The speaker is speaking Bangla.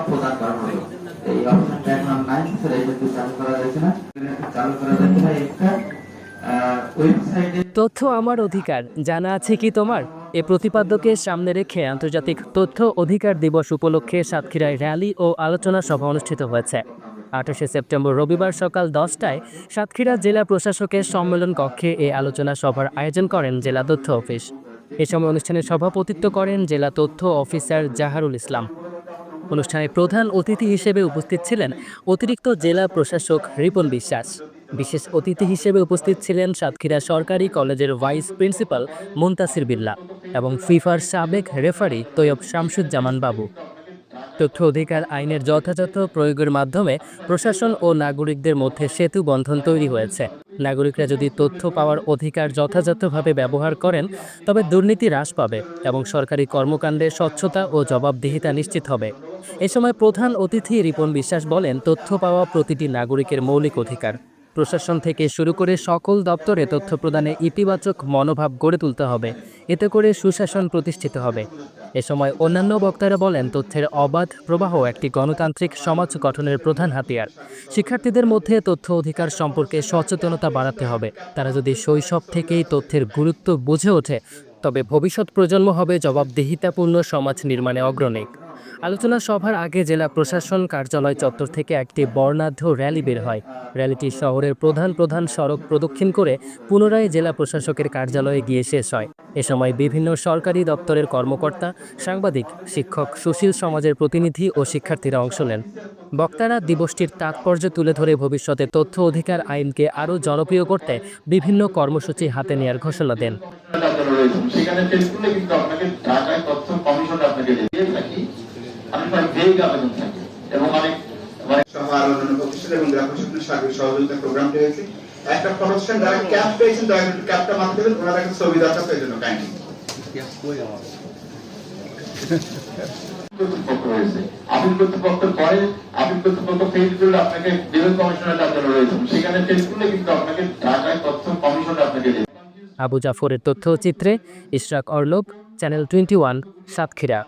প্রদান করা হলো। এই অপশনটা এখন নাই, স্যার এটা কি চালু করা যাচ্ছে না? চালু করা যাচ্ছে না একটা ওয়েবসাইটে। তথ্য আমার অধিকার জানা আছে কি তোমার? এ প্রতিপাদ্যকে সামনে রেখে আন্তর্জাতিক তথ্য অধিকার দিবস উপলক্ষে সাতক্ষীরায় র্যালি ও আলোচনা সভা অনুষ্ঠিত হয়েছে। 28শে সেপ্টেম্বর রবিবার সকাল 10টায় সাতক্ষীরা জেলা প্রশাসকের সম্মেলন কক্ষে এই আলোচনা সভার আয়োজন করেন জেলা তথ্য অফিস। এ সময় অনুষ্ঠানে সভাপতিত্ব করেন জেলা তথ্য অফিসার জাহারুল ইসলাম। অনুষ্ঠানে প্রধান অতিথি হিসেবে উপস্থিত ছিলেন অতিরিক্ত জেলা প্রশাসক রিপন বিশ্বাস। বিশেষ অতিথি হিসেবে উপস্থিত ছিলেন সাতক্ষীরা সরকারি কলেজের ভাইস প্রিন্সিপাল মুনতাসির বিল্লাহ এবং ফিফার সাবেক রেফারি তৈয়ব শামসুজ্জামান বাবু। তথ্য অধিকার আইনের যথাযথ প্রয়োগের মাধ্যমে প্রশাসন ও নাগরিকদের মধ্যে সেতু বন্ধন তৈরি হয়েছে। নাগরিকরা যদি তথ্য পাওয়ার অধিকার যথাযথভাবে ব্যবহার করেন তবে দুর্নীতি হ্রাস পাবে এবং সরকারি কর্মকাণ্ডে স্বচ্ছতা ও জবাবদিহিতা নিশ্চিত হবে। এ সময় প্রধান অতিথি রিপন বিশ্বাস বলেন, তথ্য পাওয়া প্রতিটি নাগরিকের মৌলিক অধিকার। প্রশাসন থেকে শুরু করে সকল দপ্তরে তথ্য প্রদানে ইতিবাচক মনোভাব গড়ে তুলতে হবে, এতে করে সুশাসন প্রতিষ্ঠিত হবে। এ সময় অন্যান্য বক্তারা বলেন, তথ্যের অবাধ প্রবাহ একটি গণতান্ত্রিক সমাজ গঠনের প্রধান হাতিয়ার। শিক্ষার্থীদের মধ্যে তথ্য অধিকার সম্পর্কে সচেতনতা বাড়াতে হবে। তারা যদি শৈশব থেকেই তথ্যের গুরুত্ব বুঝে ওঠে তবে ভবিষ্যৎ প্রজন্ম হবে জবাবদিহিতাপূর্ণ সমাজ নির্মাণে অগ্রণী। আলোচনা সভার আগে জেলা প্রশাসন কার্যালয় চত্বর থেকে একটি বর্ণাঢ্য র্যালি বের হয়। র্যালিটি শহরের প্রধান প্রধান সড়ক প্রদক্ষিণ করে পুনরায় জেলা প্রশাসকের কার্যালয়ে গিয়ে শেষ হয়। এ সময় বিভিন্ন সরকারি দপ্তরের কর্মকর্তা, সাংবাদিক, শিক্ষক, সুশীল সমাজের প্রতিনিধি ও শিক্ষার্থীরা অংশ নেন। বক্তারা দিবসটির তাৎপর্য তুলে ধরে ভবিষ্যতে তথ্য অধিকার আইনকে আরও জনপ্রিয় করতে বিভিন্ন কর্মসূচি হাতে নেওয়ার ঘোষণা দেন। সেখানে ফেসবুকে কিন্তু আপনাকে ঢাকায় তথ্য কমিশন আপনাকে দিয়ে থাকি, আমি ভেগ আবেদন থাকি এবং অনেক আলোচনা প্রতিষ্ঠান এবং জেলা প্রশাসনের সার্বিক সহযোগিতা প্রোগ্রামটি হয়েছে। একটা প্রতিষ্ঠান যারা ক্যাপ পেয়েছেন তারা একটু ক্যাপটা মাথায় দেবেন, ওনারা একটা ছবি দরকার সেই জন্য কাইন্ডলি। আপিল কর্তৃপক্ষের পরে আপিল কর্তৃপক্ষ ফেল করলে আপনাকে বিভাগ কমিশনের কার্যালয় রয়েছে, সেখানে ফেল করলে কিন্তু আপনাকে ঢাকায় তথ্য কমিশন আপনাকে দেবে। আবু জাফরের তথ্যচিত্রে ইশরাক অর্লব, চ্যানেল 21, সাতক্ষীরা।